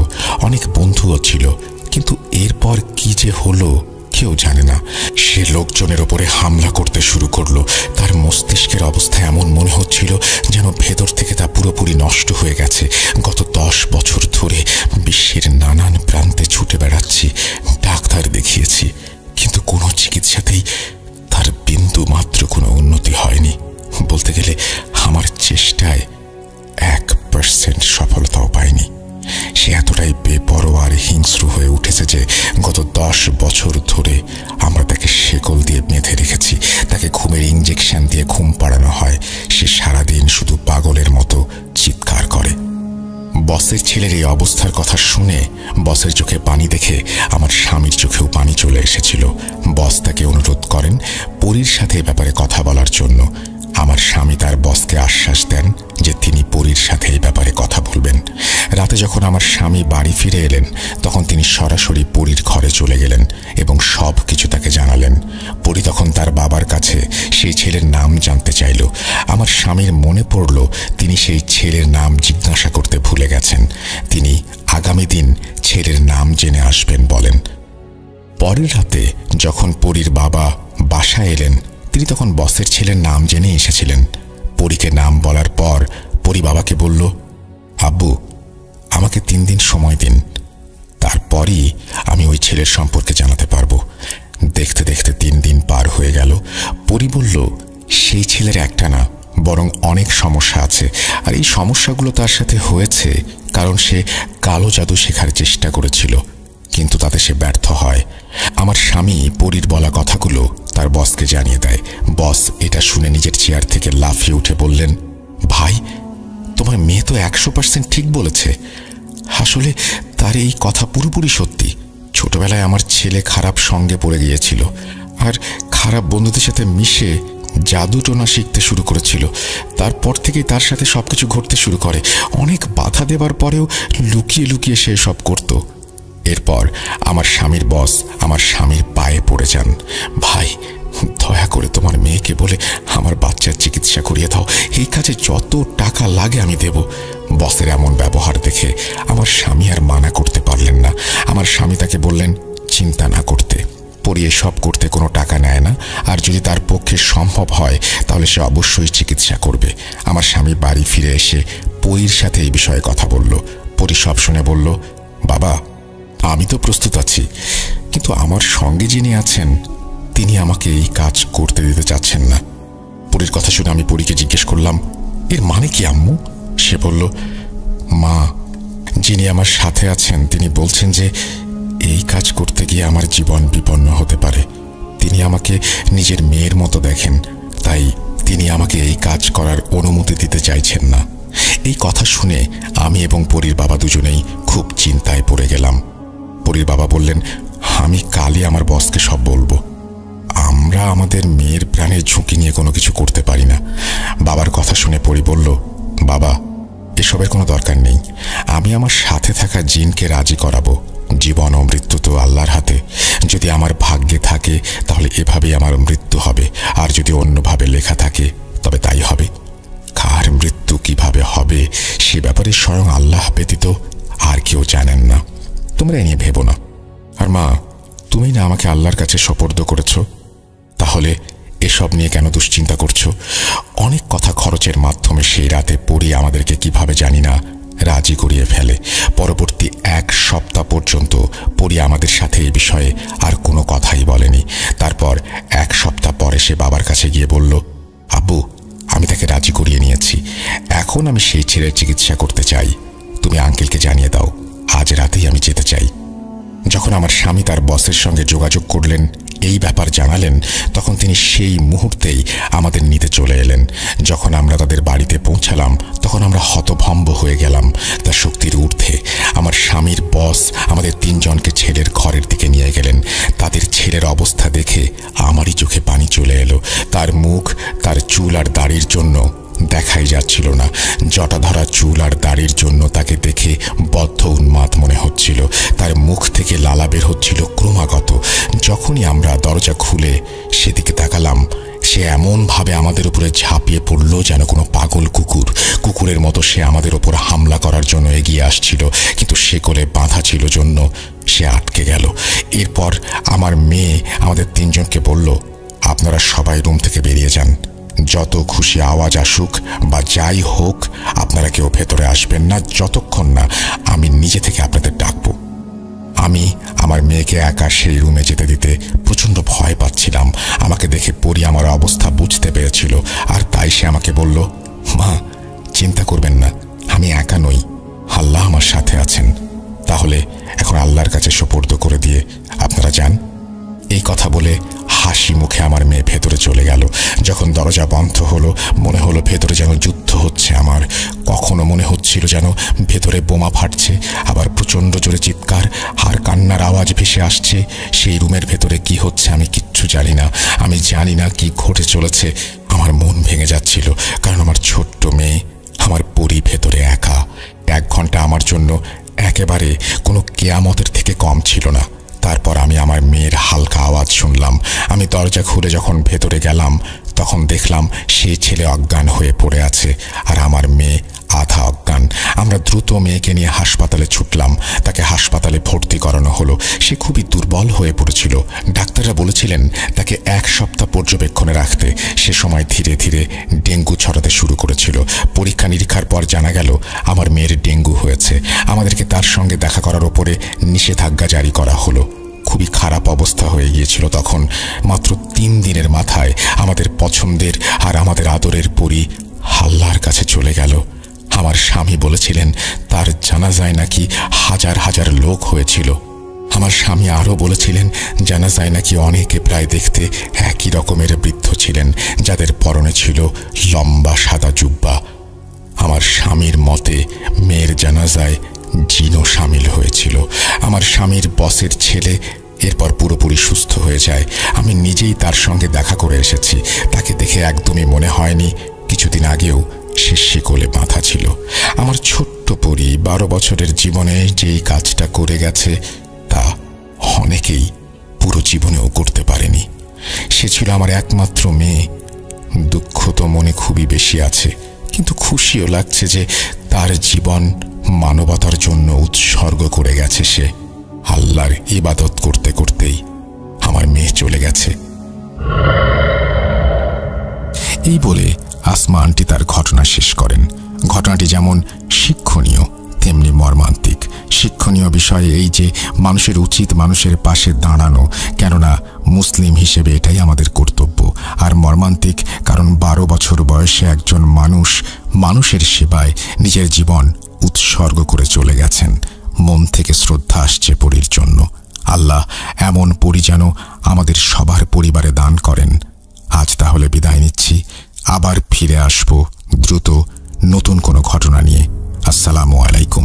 A: অনেক বন্ধুও ছিল। কিন্তু এরপর কি যে হলো কেউ জানে না। সে লোকজনের ওপরে হামলা করতে শুরু করলো। তার মস্তিষ্কের অবস্থা এমন মনে হচ্ছিল যেন ভেতর থেকে তা পুরোপুরি নষ্ট হয়ে গেছে। গত 10 বছর ধরে বিশ্বের নানান প্রান্তে ছুটে বেড়াচ্ছি, ডাক্তার দেখিয়েছি, কিন্তু কোনো চিকিৎসাতেই তার বিন্দু মাত্র কোনো উন্নতি হয়নি। বলতে গেলে আমার চেষ্টায় 1% সফলতাও পায়নি। সে এতটাই বেপরোয়া আর হিংস্র হয়ে উঠেছে যে গত 10 বছর ধরে আমরা তাকে শেকল দিয়ে বেঁধে রেখেছি। তাকে ঘুমের ইঞ্জেকশন দিয়ে ঘুম পাড়ানো হয়। সে সারাদিন শুধু পাগলের মতো চিৎকার করে। বসের ছেলের এই অবস্থার কথা শুনে বসের চোখে পানি দেখে আমার স্বামীর চোখেও পানি চলে এসেছিল। বস তাকে অনুরোধ করেন পরীর সাথে এ ব্যাপারে কথা বলার জন্য। আমার স্বামী তার বসকে আশ্বাস দেন যে তিনি পরীর সাথে এই ব্যাপারে কথা বলবেন। রাতে যখন আমার স্বামী বাড়ি ফিরে এলেন, তখন তিনি সরাসরি পরীর ঘরে চলে গেলেন এবং সব কিছু তাকে জানালেন। পরী তখন তার বাবার কাছে সেই ছেলের নাম জানতে চাইল। আমার স্বামীর মনে পড়ল তিনি সেই ছেলের নাম জিজ্ঞাসা করতে ভুলে গেছেন। তিনি আগামী দিন ছেলের নাম জেনে আসবেন বলেন। পরের রাতে যখন পরীর বাবা বাসায় এলেন, তিনি তখন বসের ছেলের নাম জেনে এসেছিলেন। পরীকে নাম বলার পর পরী বাবাকে বলল, আব্বু আমাকে 3 দিন সময় দিন, তারপরই আমি ওই ছেলের সম্পর্কে জানাতে পারবো। দেখতে দেখতে 3 দিন পার হয়ে গেল। পরী বলল, সেই ছেলের একটা না বরং অনেক সমস্যা আছে। আর এই সমস্যাগুলো তার সাথে হয়েছে কারণ সে কালো জাদু শেখার চেষ্টা করেছিল, কিন্তু তাতে সে ব্যর্থ হয়। আমার স্বামী পরীর বলা কথাগুলো তার বসকে জানিয়ে দেয়। বস এটা শুনে নিজের চেয়ার থেকে লাফিয়ে উঠে বললেন, ভাই, তোমার মেয়ে তো 100% ঠিক বলেছে। আসলে তার এই কথা পুরোপুরি সত্যি। ছোটবেলায় আমার ছেলে খারাপ সঙ্গে পড়ে গিয়েছিল আর খারাপ বন্ধুদের সাথে মিশে জাদু টোনা শিখতে শুরু করেছিল। তারপর থেকেই তার সাথে সবকিছু ঘটতে শুরু করে। অনেক বাধা দেবার পরেও লুকিয়ে লুকিয়ে সে সব করত। এরপর আমার স্বামীর বস আমার স্বামীর পায়ে পড়ে যান। ভাই, দয়া করে তোমার মেয়েকে বলে আমার বাচ্চার চিকিৎসা করিয়ে দাও। এই কাজে যত টাকা লাগে আমি দেব। বসের এমন ব্যবহার দেখে আমার স্বামী আর মানা করতে পারলেন না। আমার স্বামী তাকে বললেন চিন্তা না করতে, পরি এসব করতে কোনো টাকা নেয় না, আর যদি তার পক্ষে সম্ভব হয় তাহলে সে অবশ্যই চিকিৎসা করবে। আমার স্বামী বাড়ি ফিরে এসে পরির সাথে এই বিষয়ে কথা বলল। পরি সব শুনে বলল, বাবা, আমি তো প্রস্তুত আছি, কিন্তু আমার সঙ্গে যিনি আছেন তিনি আমাকে এই কাজ করতে দিতে চাচ্ছেন না। পরির কথা শুনে আমি পরিকে জিজ্ঞেস করলাম, এর মানে কি আম্মু? সে বলল, মা, যিনি আমার সাথে আছেন তিনি বলছেন যে এই কাজ করতে গিয়ে আমার জীবন বিপন্ন হতে পারে। তিনি আমাকে নিজের মেয়ের মতো দেখেন, তাই তিনি আমাকে এই কাজ করার অনুমতি দিতে চাইছেন না। এই কথা শুনে আমি এবং পরির বাবা দুজনেই খুব চিন্তায় পড়ে গেলাম। পরির বাবা বললেন, আমি কালই আমার বসকে সব বলবো। আমরা আমাদের মেয়ের প্রাণের ঝুঁকি নিয়ে কোনো কিছু করতে পারি না। বাবার কথা শুনে পরি বলল, বাবা, এসবের কোনো দরকার নেই। আমি আমার সাথে থাকা জিনকে রাজি করাবো। জীবন ও মৃত্যু তো আল্লাহর হাতে। যদি আমার ভাগ্যে থাকে তাহলে এভাবেই আমার মৃত্যু হবে, আর যদি অন্যভাবে লেখা থাকে তবে তাই হবে। কার মৃত্যু কিভাবে হবে সে ব্যাপারে স্বয়ং আল্লাহ ব্যতীত আর কেউ জানেন না। তোমরা এ নিয়ে ভেবো না। আর মা, তুমি না আমাকে আল্লাহর কাছে সোপর্দ করেছ, তাহলে এসব নিয়ে কেন দুশ্চিন্তা করছো? অনেক কথা খরচের মাধ্যমে সেই রাতে পরি আমাদেরকে কিভাবে জানি না রাজি করিয়ে ফেলে। পরবর্তী 1 সপ্তাহ পর্যন্ত পরি আমাদের সাথে এই বিষয়ে আর কোনো কথাই বলেনি। তারপর 1 সপ্তাহ পরে সে বাবার কাছে গিয়ে বলল, আব্বু, আমি তাকে রাজি করিয়ে নিয়েছি। এখন আমি সেই ছেলের চিকিৎসা করতে চাই। তুমি আঙ্কেলকে জানিয়ে দাও, আজ রাতেই আমি যেতে চাই। যখন আমার স্বামী তার বসের সঙ্গে যোগাযোগ করলেন, এই ব্যাপার জানালেন, তখন তিনি সেই মুহূর্তেই আমাদের নিতে চলে এলেন। যখন আমরা তাদের বাড়িতে পৌঁছালাম তখন আমরা হতভম্ব হয়ে গেলাম। তার শক্তির ঊর্ধ্বে আমার স্বামীর বস আমাদের 3 জনকে ছেলের ঘরের দিকে নিয়ে গেলেন। তাদের ছেলের অবস্থা দেখে আমারই চোখে পানি চলে এলো। তার মুখ, তার চুল আর দাড়ির জন্য দেখাই যাচ্ছিল না। জটাধরা চুল আর দাড়ির জন্য তাকে দেখে বদ্ধ উন্মাদ মনে হচ্ছিল। তার মুখ থেকে লালা বের হচ্ছিল ক্রমাগত। যখনই আমরা দরজা খুলে সেদিকে তাকালাম, সে এমনভাবে আমাদের উপরে ঝাঁপিয়ে পড়ল যেন কোনো পাগল কুকুরের মতো সে আমাদের ওপর হামলা করার জন্য এগিয়ে আসছিল, কিন্তু শেকলে বাঁধা ছিল জন্য সে আটকে গেল। এরপর আমার মেয়ে আমাদের 3 জনকে বলল, আপনারা সবাই রুম থেকে বেরিয়ে যান। যত খুশি আওয়াজ আসুক বা যাই হোক, আপনারা কেউ ভেতরে আসবেন না যতক্ষণ না আমি নিজে থেকে আপনাদের ডাকবো। আমি আমার মেয়েকে একা সেই রুমে যেতে দিতে প্রচণ্ড ভয় পাচ্ছিলাম। আমাকে দেখে পরি আমার অবস্থা বুঝতে পেরেছিল, আর তাই সে আমাকে বলল, মা, চিন্তা করবেন না, আমি একা নই, আল্লাহ আমার সাথে আছেন। তাহলে এখন আল্লাহর কাছে সোপর্দ করে দিয়ে আপনারা যান। এই কথা বলে হাসি মুখে আমার মেয়ে ভেতরে চলে গেল। যখন দরজা বন্ধ হলো মনে হলো ভেতরে যেন যুদ্ধ হচ্ছে আমার। কখনো মনে হচ্ছিল যেন ভেতরে বোমা ফাটছে, আবার প্রচণ্ড জোরে চিৎকার আর কান্নার আওয়াজ ভেসে আসছে। সেই রুমের ভেতরে কি হচ্ছে আমি কিচ্ছু জানি না। আমি জানি না কি ঘটে চলেছে। আমার মন ভেঙে যাচ্ছিল, কারণ আমার ছোট্ট মেয়ে, আমার পরি ভেতরে একা। 1 ঘন্টা আমার জন্য একেবারে কোনো কেয়ামতের থেকে কম ছিল না। তারপর আমি আমার মেয়ের হালকা আওয়াজ শুনলাম। আমি দরজা খুলে যখন ভেতরে গেলাম তখন দেখলাম সেই ছেলে অজ্ঞান হয়ে পড়ে আছে আর আমার মেয়ে আধা অজ্ঞান। আমরা দ্রুত মেয়েকে নিয়ে হাসপাতালে ছুটলাম। তাকে হাসপাতালে ভর্তি করানো হলো। সে খুবই দুর্বল হয়ে পড়েছিল। ডাক্তাররা বলেছিলেন তাকে 1 সপ্তাহ পর্যবেক্ষণে রাখতে। সে সময় ধীরে ধীরে ডেঙ্গু ছড়াতে শুরু করেছিল। পরীক্ষা নিরীক্ষার পর জানা গেল আমার মেয়ের ডেঙ্গু হয়েছে। আমাদেরকে তার সঙ্গে দেখা করার ওপরে নিষেধাজ্ঞা জারি করা হলো। খুবই খারাপ অবস্থা হয়ে গিয়েছিল তখন। মাত্র 3 দিনের মাথায় আমাদের পছন্দের আর আমাদের আদরের পরি আল্লাহর কাছে চলে গেল। আমার স্বামী বলেছিলেন তার জানাজায় নাকি হাজার হাজার লোক হয়েছিল। আমার স্বামী আরও বলেছিলেন জানাজায় নাকি অনেকে প্রায় দেখতে একই রকমের বৃদ্ধ ছিলেন, যাদের পরনে ছিল লম্বা সাদা জুব্বা। আমার স্বামীর মতে মেয়ের জানাজায় জিনও সামিল হয়েছিল। আমার স্বামীর বসের ছেলে এরপর পুরোপুরি সুস্থ হয়ে যায়। আমি নিজেই তার সঙ্গে দেখা করে এসেছি। তাকে দেখে একদমই মনে হয়নি কিছুদিন আগেও সে শিকলে বাঁধা ছিল। আমার ছোট্ট পরী 12 বছরের জীবনে যেই কাজটা করে গেছে তা অনেকেই পুরো জীবনেও করতে পারেনি। সে ছিল আমার একমাত্র মেয়ে। দুঃখ তো মনে খুবই বেশি আছে, কিন্তু খুশিও লাগছে যে তার জীবন মানবতার জন্য উৎসর্গ করে গেছে সে। আল্লাহর ইবাদত করতে করতেই আমার মেয়ে চলে গেছে। এই বলে আসমা আন্টি তার ঘটনা শেষ করেন। ঘটনাটি যেমন শিক্ষণীয় তেমনি মর্মান্তিক। শিক্ষণীয় বিষয় এই যে মানুষের উচিত মানুষের পাশে দাঁড়ানো, কেননা মুসলিম হিসেবে এটাই আমাদের কর্তব্য। আর মর্মান্তিক কারণ 12 বছর বয়সে একজন মানুষের সেবায় নিজের জীবন উৎসর্গ করে চলে গেছেন। মন থেকে শ্রদ্ধা আসছে পরীর জন্য। আল্লাহ এমন পরী যেন আমাদের সবার পরিবারে দান করেন। আজ তাহলে বিদায় নিচ্ছি। আবার ফিরে আসব দ্রুত নতুন কোনো ঘটনা নিয়ে। আসসালামু আলাইকুম।